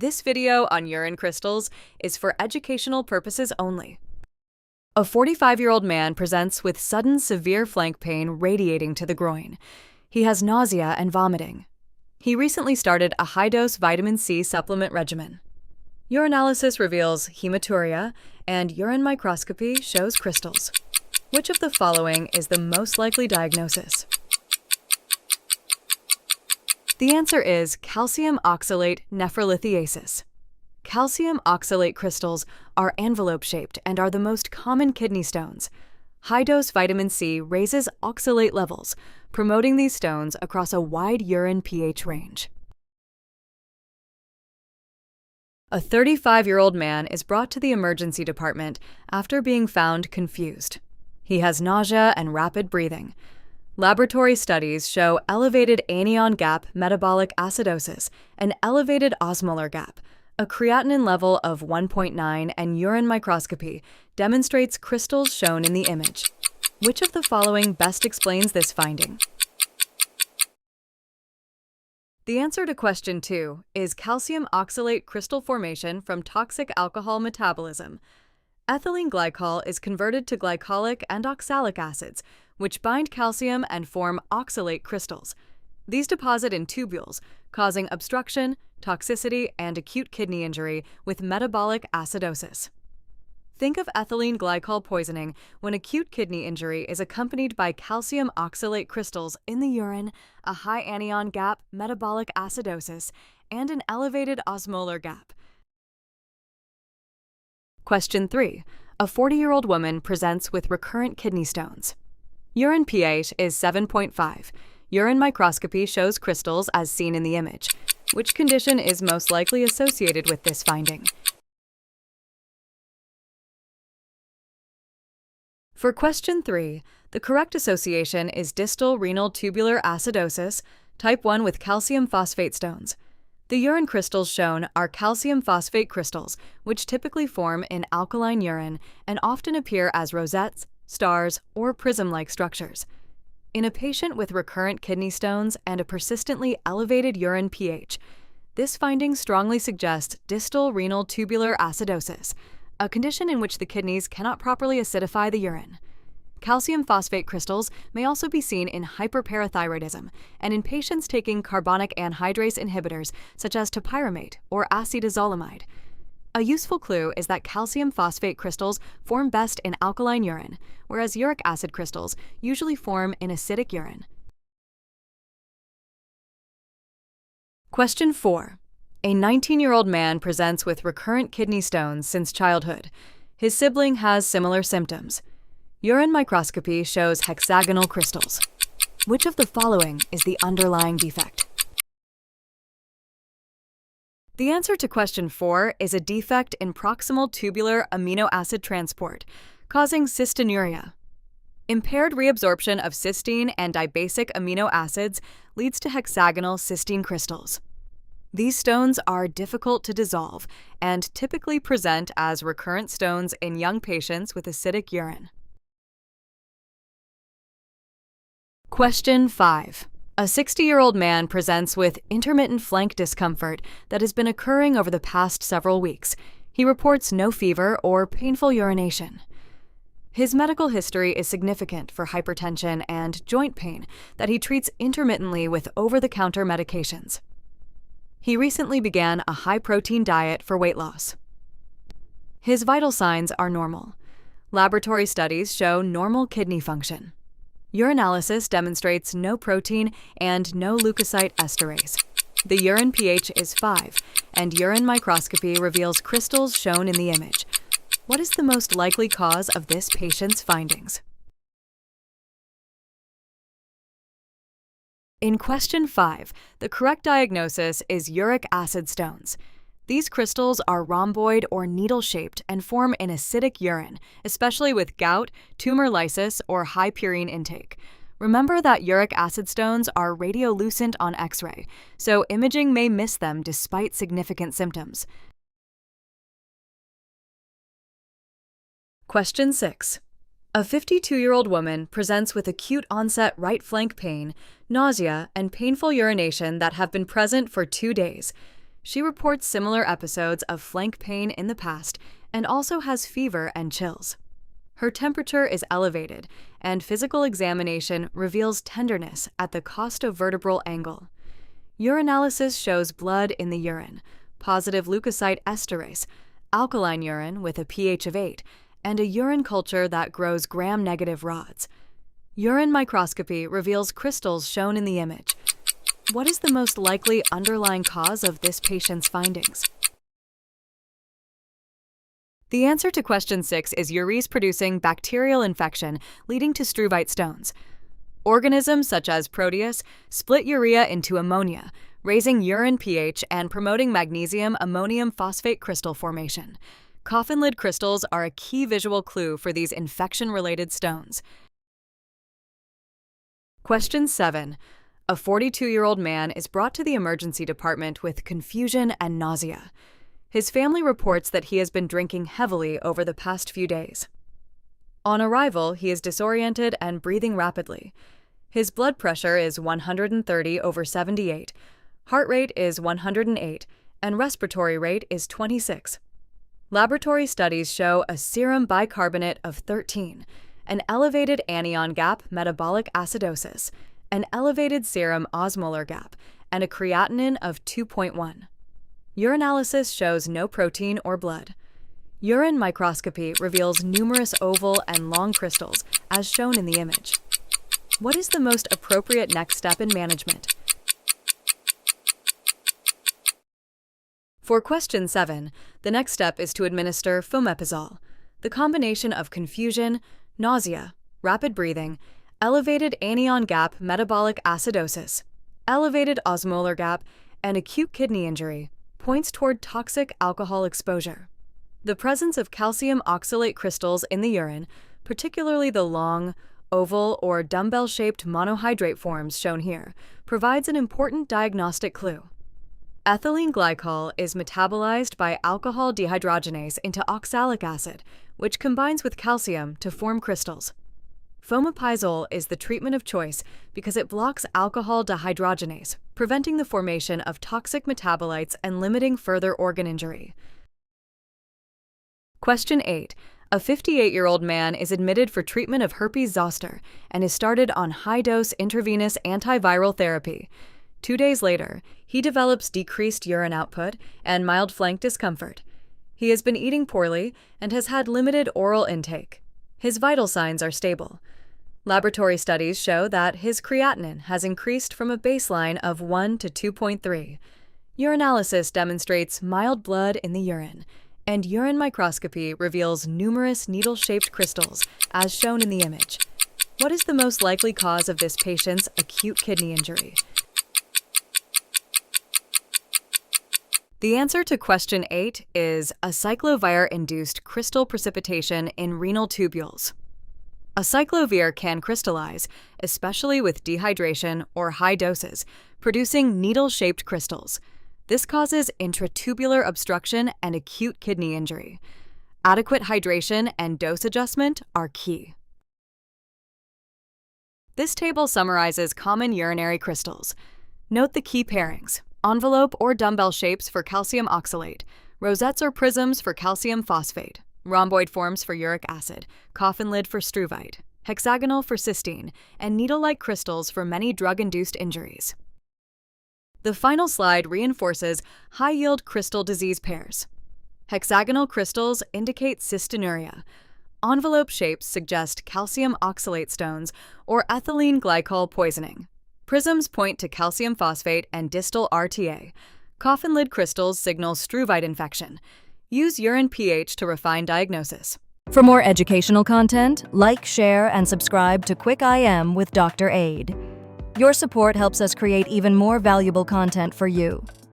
This video on urine crystals is for educational purposes only. A 45-year-old man presents with sudden severe flank pain radiating to the groin. He has nausea and vomiting. He recently started a high-dose vitamin C supplement regimen. Urinalysis reveals hematuria, and urine microscopy shows crystals. Which of the following is the most likely diagnosis? The answer is calcium oxalate nephrolithiasis. Calcium oxalate crystals are envelope-shaped and are the most common kidney stones. High-dose vitamin C raises oxalate levels, promoting these stones across a wide urine pH range. A 35-year-old man is brought to the emergency department after being found confused. He has nausea and rapid breathing. Laboratory studies show elevated anion gap metabolic acidosis, an elevated osmolar gap, a creatinine level of 1.9, and urine microscopy demonstrates crystals shown in the image. Which of the following best explains this finding? The answer to question 2 is calcium oxalate crystal formation from toxic alcohol metabolism. Ethylene glycol is converted to glycolic and oxalic acids, which bind calcium and form oxalate crystals. These deposit in tubules, causing obstruction, toxicity, and acute kidney injury with metabolic acidosis. Think of ethylene glycol poisoning when acute kidney injury is accompanied by calcium oxalate crystals in the urine, a high anion gap metabolic acidosis, and an elevated osmolar gap. Question 3. A 40-year-old woman presents with recurrent kidney stones. Urine pH is 7.5. Urine microscopy shows crystals as seen in the image. Which condition is most likely associated with this finding? For question 3, the correct association is distal renal tubular acidosis, type 1 with calcium phosphate stones. The urine crystals shown are calcium phosphate crystals, which typically form in alkaline urine and often appear as rosettes, stars, or prism-like structures. In a patient with recurrent kidney stones and a persistently elevated urine pH, this finding strongly suggests distal renal tubular acidosis, a condition in which the kidneys cannot properly acidify the urine. Calcium phosphate crystals may also be seen in hyperparathyroidism and in patients taking carbonic anhydrase inhibitors such as topiramate or acetazolamide. A useful clue is that calcium phosphate crystals form best in alkaline urine, whereas uric acid crystals usually form in acidic urine. Question 4. A 19-year-old man presents with recurrent kidney stones since childhood. His sibling has similar symptoms. Urine microscopy shows hexagonal crystals. Which of the following is the underlying defect? The answer to question 4 is a defect in proximal tubular amino acid transport, causing cystinuria. Impaired reabsorption of cysteine and dibasic amino acids leads to hexagonal cystine crystals. These stones are difficult to dissolve and typically present as recurrent stones in young patients with acidic urine. Question 5. A 60-year-old man presents with intermittent flank discomfort that has been occurring over the past several weeks. He reports no fever or painful urination. His medical history is significant for hypertension and joint pain that he treats intermittently with over-the-counter medications. He recently began a high-protein diet for weight loss. His vital signs are normal. Laboratory studies show normal kidney function. Urinalysis demonstrates no protein and no leukocyte esterase. The urine pH is 5, and urine microscopy reveals crystals shown in the image. What is the most likely cause of this patient's findings? In question 5, the correct diagnosis is uric acid stones. These crystals are rhomboid or needle-shaped and form in acidic urine, especially with gout, tumor lysis, or high purine intake. Remember that uric acid stones are radiolucent on X-ray, so imaging may miss them despite significant symptoms. Question 6. A 52-year-old woman presents with acute onset right flank pain, nausea, and painful urination that have been present for 2 days. She reports similar episodes of flank pain in the past and also has fever and chills. Her temperature is elevated, and physical examination reveals tenderness at the costovertebral angle. Urinalysis shows blood in the urine, positive leukocyte esterase, alkaline urine with a pH of 8, and a urine culture that grows gram-negative rods. Urine microscopy reveals crystals shown in the image. What is the most likely underlying cause of this patient's findings? The answer to question 6 is urease-producing bacterial infection leading to struvite stones. Organisms such as Proteus split urea into ammonia, raising urine pH and promoting magnesium ammonium phosphate crystal formation. Coffin-lid crystals are a key visual clue for these infection-related stones. Question 7. A 42-year-old man is brought to the emergency department with confusion and nausea. His family reports that he has been drinking heavily over the past few days. On arrival, he is disoriented and breathing rapidly. His blood pressure is 130/78, heart rate is 108, and respiratory rate is 26. Laboratory studies show a serum bicarbonate of 13, an elevated anion gap metabolic acidosis, an elevated serum osmolar gap, and a creatinine of 2.1. Urinalysis shows no protein or blood. Urine microscopy reveals numerous oval and long crystals, as shown in the image. What is the most appropriate next step in management? For question 7, the next step is to administer fomepizole. The combination of confusion, nausea, rapid breathing, elevated anion gap metabolic acidosis, elevated osmolar gap, and acute kidney injury points toward toxic alcohol exposure. The presence of calcium oxalate crystals in the urine, particularly the long, oval, or dumbbell-shaped monohydrate forms shown here, provides an important diagnostic clue. Ethylene glycol is metabolized by alcohol dehydrogenase into oxalic acid, which combines with calcium to form crystals. Fomepizole is the treatment of choice because it blocks alcohol dehydrogenase, preventing the formation of toxic metabolites and limiting further organ injury. Question 8. A 58-year-old man is admitted for treatment of herpes zoster and is started on high-dose intravenous antiviral therapy. 2 days later, he develops decreased urine output and mild flank discomfort. He has been eating poorly and has had limited oral intake. His vital signs are stable. Laboratory studies show that his creatinine has increased from a baseline of 1 to 2.3. Urinalysis demonstrates mild blood in the urine, and urine microscopy reveals numerous needle-shaped crystals, as shown in the image. What is the most likely cause of this patient's acute kidney injury? The answer to question 8 is Acyclovir-induced crystal precipitation in renal tubules. Acyclovir can crystallize, especially with dehydration or high doses, producing needle-shaped crystals. This causes intratubular obstruction and acute kidney injury. Adequate hydration and dose adjustment are key. This table summarizes common urinary crystals. Note the key pairings: envelope or dumbbell shapes for calcium oxalate, rosettes or prisms for calcium phosphate, rhomboid forms for uric acid, coffin-lid for struvite, hexagonal for cysteine, and needle-like crystals for many drug-induced injuries. The final slide reinforces high-yield crystal disease pairs. Hexagonal crystals indicate cystinuria. Envelope shapes suggest calcium oxalate stones or ethylene glycol poisoning. Prisms point to calcium phosphate and distal RTA. Coffin-lid crystals signal struvite infection. Use urine pH to refine diagnosis. For more educational content, like, share, and subscribe to Quick IM with Dr. Aid. Your support helps us create even more valuable content for you.